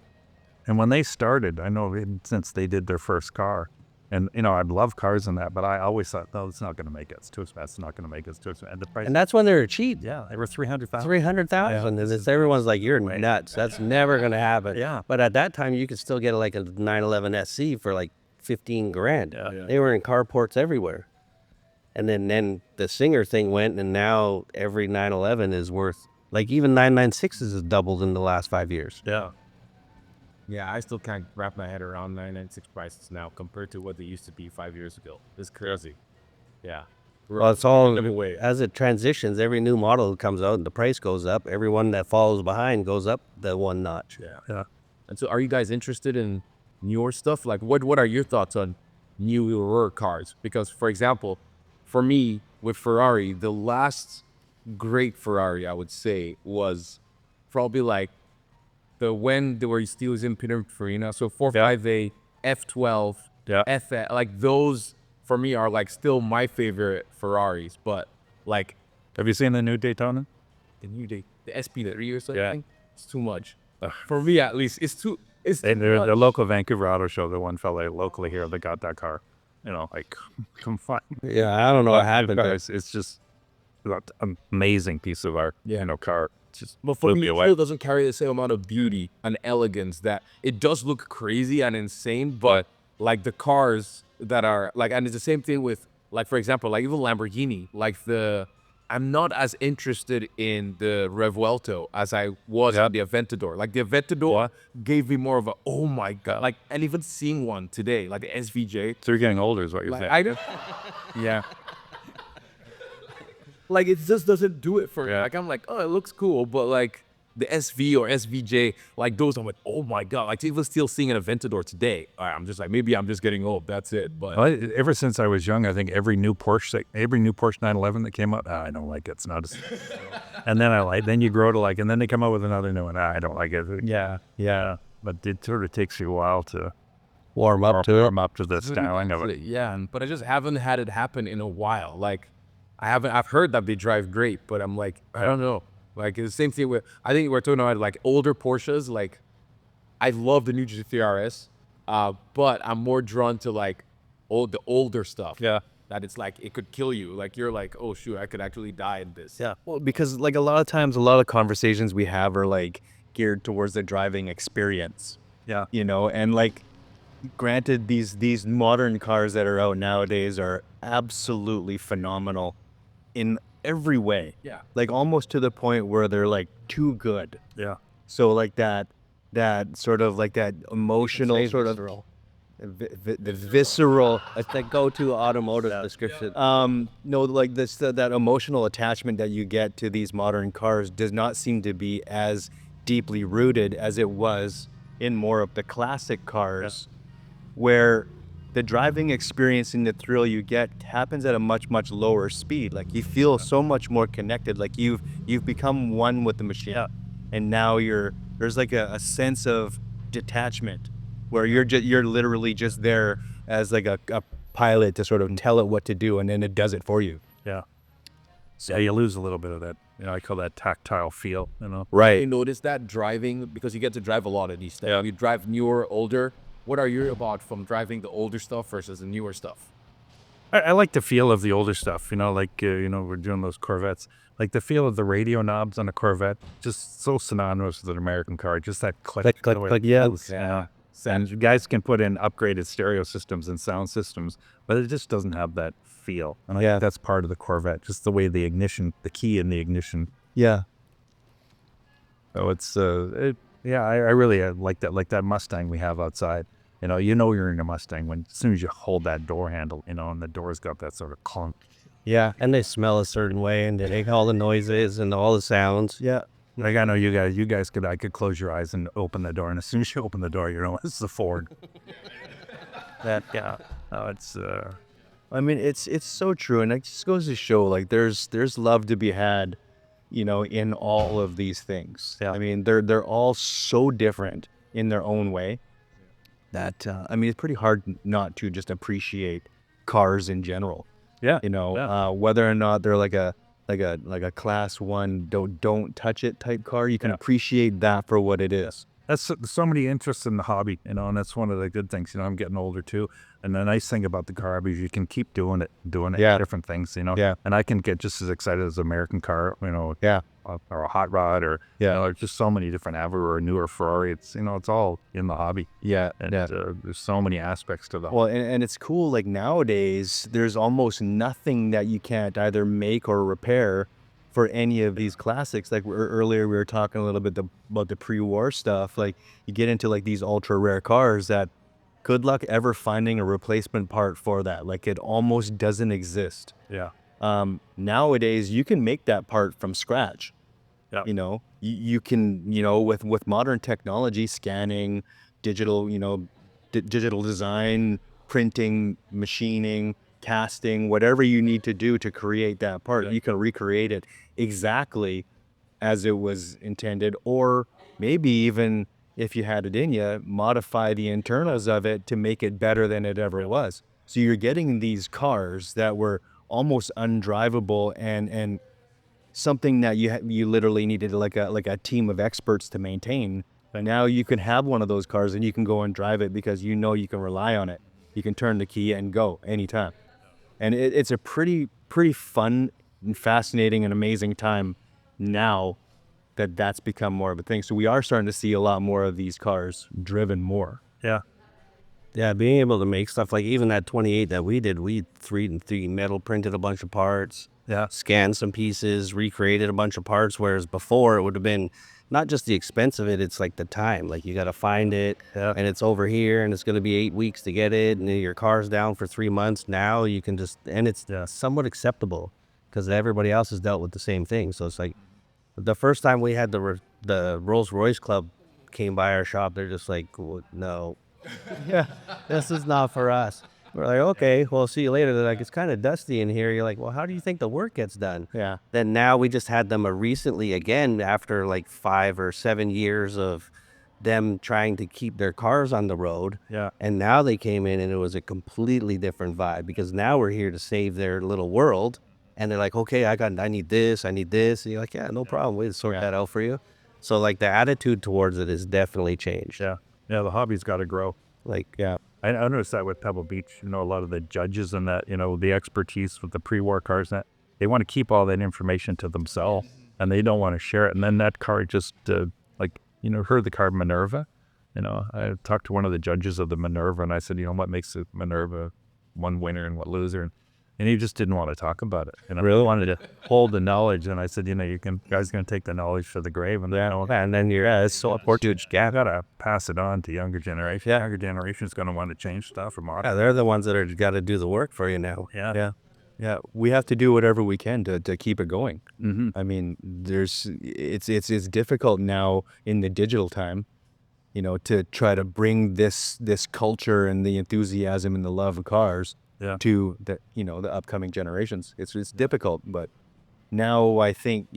And when they started, I know since they did their first car, and I'd love cars and that, but I always thought, no, it's not going to make it. It's too expensive. It's not going to make it. It's too expensive. And the price, And that's when they were cheap. yeah, they were 300,000. 300,000. And it's, everyone's like, you're nuts. That's never going to happen. Yeah. But at that time, you could still get like a 911 SC for like 15 grand. Yeah. They were in carports everywhere. And then the Singer thing went, and now every 911 is worth, like even 996s has doubled in the last 5 years. Yeah. Yeah, I still can't wrap my head around 996 prices now compared to what they used to be 5 years ago. It's crazy. Yeah. Well, it's all, Way. as it transitions, every new model that comes out, the price goes up. Everyone that follows behind goes up the one notch. Yeah. And so, are you guys interested in newer stuff? Like, what are your thoughts on newer cars? Because, for example, for me with Ferrari, the last great Ferrari I would say was probably like when they were still in Pininfarina. So 458, F12, Yeah. F, like those for me are like still my favorite Ferraris. But like Have you seen the new Daytona? the SP3 or something, Yeah. it's too much. For me at least, it's too. It's And too the much. local Vancouver Auto Show, the one fella locally here that got that car, like, come find me. Yeah, I don't know what happened. It's just an amazing piece of art, car. It's just But for blew me, me it away. still doesn't carry the same amount of beauty and elegance that it does look crazy and insane, but like the cars that are like, and it's the same thing with like, for example, like even Lamborghini, like I'm not as interested in the Revuelto as I was in the Aventador. Like the Aventador gave me more of a, oh my God, like, and even seeing one today, like the SVJ, So you're getting older is what you're like, saying. I don't, yeah. Like it just doesn't do it for me. Like I'm like, oh, it looks cool, but like the SV or SVJ, like those, I'm like, oh my God, like even still seeing an Aventador today. I'm just like, maybe I'm just getting old. That's it. But Ever since I was young, I think every new Porsche 911 that came out, I don't like it. It's not as. And then then you grow to like, and then they come out with another new one. I don't like it. Yeah. But it sort of takes you a while to Warm up to it. warm up to the styling of it. yeah, but I just haven't had it happen in a while. Like I've heard that they drive great, but I'm like, I don't know. Like it's the same thing with, I think we're talking about like older Porsches. Like I love the new GT RS, but I'm more drawn to like the older stuff. Yeah. That it's like, it could kill you. Like you're like, oh shoot, I could actually die in this. Yeah. Well, because like a lot of times, a lot of conversations we have are like geared towards the driving experience. Yeah. And like, granted, these modern cars that are out nowadays are absolutely phenomenal in every way. Yeah. Like almost to the point where they're like too good. Yeah. So like that sort of like that emotional sort of the visceral. It's the go-to automotive description. No, like this that emotional attachment that you get to these modern cars does not seem to be as deeply rooted as it was in more of the classic cars, where the driving experience and the thrill you get happens at a much lower speed. Like you feel so much more connected. Like you've become one with the machine, and now there's like a sense of detachment where you're literally just there as like a pilot to sort of tell it what to do, and then it does it for you. Yeah. So you lose a little bit of that. I call that tactile feel. You notice that driving, because you get to drive a lot of these things. Yeah. You drive newer, older. What are you about from driving the older stuff versus the newer stuff? I like the feel of the older stuff. We're doing those Corvettes. Like the feel of the radio knobs on a Corvette, just so synonymous with an American car. Just that click, click, yeah. And you guys can put in upgraded stereo systems and sound systems, but it just doesn't have that feel. And I think that's part of the Corvette, just the way the key in the ignition. Yeah. So it's, I really like that Mustang we have outside. You're in a Mustang as soon as you hold that door handle, and the door's got that sort of clunk. Yeah, and they smell a certain way, and they make all the noises and all the sounds. Yeah. Like I know you guys I could close your eyes and open the door, and as soon as you open the door, it's the Ford. It's I mean, it's so true, and it just goes to show like there's love to be had, in all of these things. Yeah. I mean, they're all so different in their own way that I mean, it's pretty hard not to just appreciate cars in general. Yeah. Whether or not they're like a class one don't touch it type car, you can appreciate that for what it is. That's so many interests in the hobby, and that's one of the good things. I'm getting older too, and the nice thing about the car hobby is you can keep doing it, Yeah. different things, Yeah. And I can get just as excited as an American car, Yeah. or a hot rod, or there's just so many different or a newer Ferrari. It's it's all in the hobby, Yeah. and Yeah. there's so many aspects to the. Well, and it's cool. Like nowadays, there's almost nothing that you can't either make or repair for any of these classics. Like earlier, we were talking a little bit about the pre-war stuff. Like you get into like these ultra rare cars that good luck ever finding a replacement part for that. Like it almost doesn't exist. Yeah. Nowadays, you can make that part from scratch. Yeah. You can, with modern technology, scanning, digital, digital design, printing, machining, casting, whatever you need to do to create that part, you can recreate it exactly as it was intended, or maybe even if you had it in you, modify the internals of it to make it better than it ever was. So you're getting these cars that were almost undrivable and something that you literally needed like a team of experts to maintain. But now you can have one of those cars and you can go and drive it because you can rely on it. You can turn the key and go anytime. And it's a pretty fun and fascinating and amazing time now that's become more of a thing. So we are starting to see a lot more of these cars driven more. Yeah. Yeah, being able to make stuff like even that 28 that we did, we 3D metal printed a bunch of parts, Yeah. scanned some pieces, recreated a bunch of parts. Whereas before it would have been not just the expense of it, it's like the time. Like you got to find it, and it's over here, and it's going to be 8 weeks to get it, and then your car's down for 3 months. Now you can just, and it's somewhat acceptable because everybody else has dealt with the same thing. So it's like the first time we had the Rolls Royce Club came by our shop, they're just like, no. Yeah, this is not for us. We're like, okay, well, see you later. They're like, it's kind of dusty in here. You're like, well, how do you think the work gets done? Yeah. Then now we just had them recently again after like 5 or 7 years of them trying to keep their cars on the road. Yeah. And now they came in and it was a completely different vibe because now we're here to save their little world. And they're like, okay, I need this. And you're like, yeah, no problem. We'll sort that out for you. So like the attitude towards it has definitely changed. Yeah. The hobby's got to grow. Like, yeah. I noticed that with Pebble Beach, a lot of the judges and that, the expertise with the pre-war cars, that they want to keep all that information to themselves and they don't want to share it. And then that car just, heard the car Minerva. I talked to one of the judges of the Minerva and I said, what makes the Minerva one winner and what loser? And he just didn't want to talk about it. And I really wanted to hold the knowledge. And I said, guys going to take the knowledge to the grave. And then it's so important. You got to pass it on to younger generation. Yeah. Younger generation is going to want to change stuff or modify. Yeah, they're the ones that are got to do the work for you now. Yeah, we have to do whatever we can to keep it going. Mm-hmm. I mean, it's difficult now in the digital time, to try to bring this culture and the enthusiasm and the love of cars to the upcoming generations. It's difficult, but now I think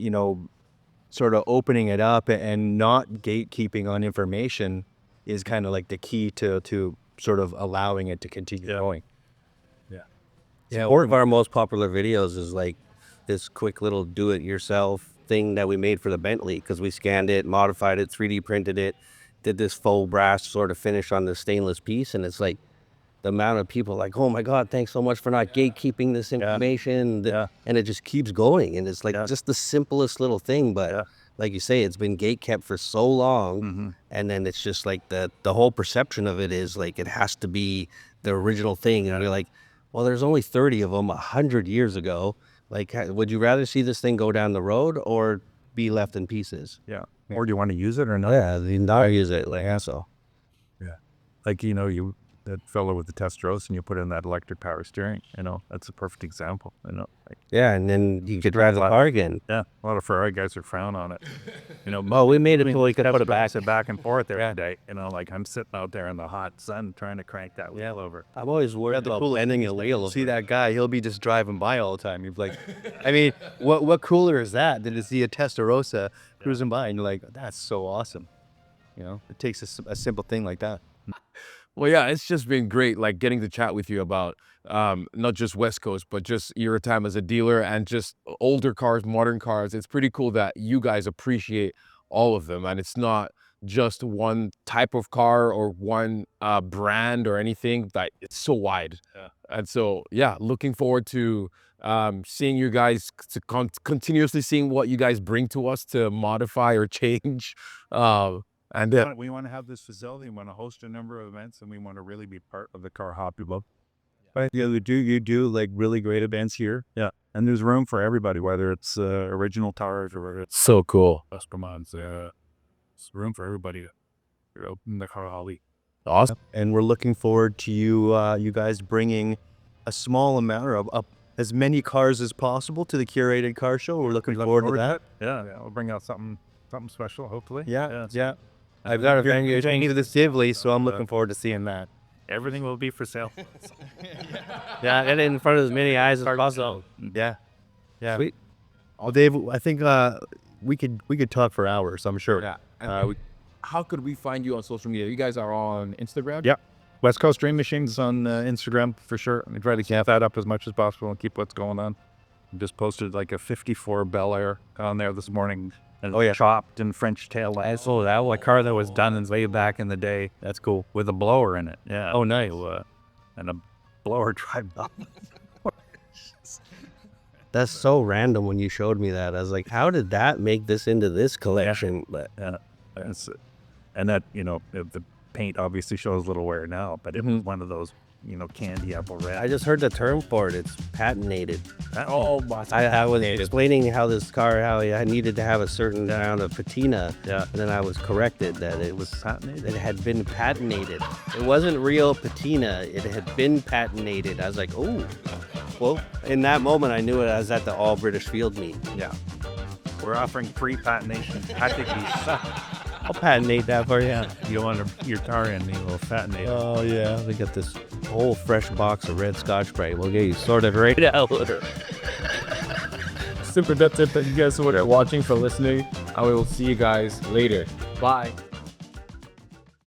sort of opening it up and not gatekeeping on information is kind of like the key to sort of allowing it to continue going. Yeah, one of our most popular videos is like this quick little do-it-yourself thing that we made for the Bentley because we scanned it, modified it, 3D printed it, did this faux brass sort of finish on the stainless piece, and it's like the amount of people like, oh my God, thanks so much for not gatekeeping this information, and it just keeps going, and it's like just the simplest little thing, but like you say, it's been gate kept for so long, and then it's just like the whole perception of it is like it has to be the original thing, and you're like, well, there's only 30 of them 100 years ago. Like, would you rather see this thing go down the road or be left in pieces? Yeah. Or do you want to use it or not? Yeah, you not use it. Like, so. Yeah. Like, that fellow with the Testarossa and you put in that electric power steering. You know, that's a perfect example. You know, like, Yeah, and then you could drive the car again. yeah, a lot of Ferrari guys are frown on it. You know, Oh, we made it so we could put it back. sit back and forth every day. You know, like I'm sitting out there in the hot sun trying to crank that wheel over. I'm always worried about bending a wheel. See that guy, he'll be just driving by all the time. You're like, I mean, what cooler is that than to see a Testarossa cruising by and you're like, that's so awesome. You know, it takes a simple thing like that. Well, yeah, it's just been great, like getting to chat with you about not just West Coast, but just your time as a dealer and just older cars, modern cars. It's pretty cool that you guys appreciate all of them, and it's not just one type of car or one brand or anything. That it's so wide, and so yeah, looking forward to seeing you guys continuously seeing what you guys bring to us to modify or change. And We want to have this facility. We want to host a number of events, and we want to really be part of the car hobby. But yeah, you do like really great events here. Yeah, and there's room for everybody, whether it's original tires or whether it's so cool. custom mods. There's room for everybody to open the car hobby. Awesome. And we're looking forward to you guys bringing a small amount of as many cars as possible to the curated car show. We're looking forward to that. Yeah, we'll bring out something special, hopefully. Yeah. I've got a venue to the Sively, so I'm looking forward to seeing that. Everything will be for sale. Yeah, and in front of as many eyes as possible. Yeah. Sweet. Oh, Dave, I think we could talk for hours, I'm sure. Yeah. How could we find you on social media? You guys are on Instagram? Yeah. Westcoast Dream Machines on Instagram for sure. We try to keep that up as much as possible and keep what's going on. Just posted like a 54 Bel Air on there this morning. And chopped and French tail light. I saw that one. A car that was done way back in the day. That's cool. With a blower in it. Yeah. Oh, nice. And a blower drive up. That's so random when you showed me that. I was like, how did that make this into this collection? But And that, you know, the paint obviously shows a little wear now, but it was one of those, you know, candy apple red. I just heard the term for it. It's patinated. Oh, I was explaining how this car, how I needed to have a certain amount of patina. Yeah. And then I was corrected that it was Patinated? It had been patinated. It wasn't real patina. It had been patinated. I was like, oh. Well, in that moment, I knew it. I was at the All British Field meet. Yeah. We're offering free patination packages. I'll patinate that for you. You want your car in, you'll fatinate it. Oh, yeah. We got this whole fresh box of red Scotch Brite. We'll get you sorted right out. super. That's it. Thank you guys so much for watching, for listening. And we will see you guys later. Bye.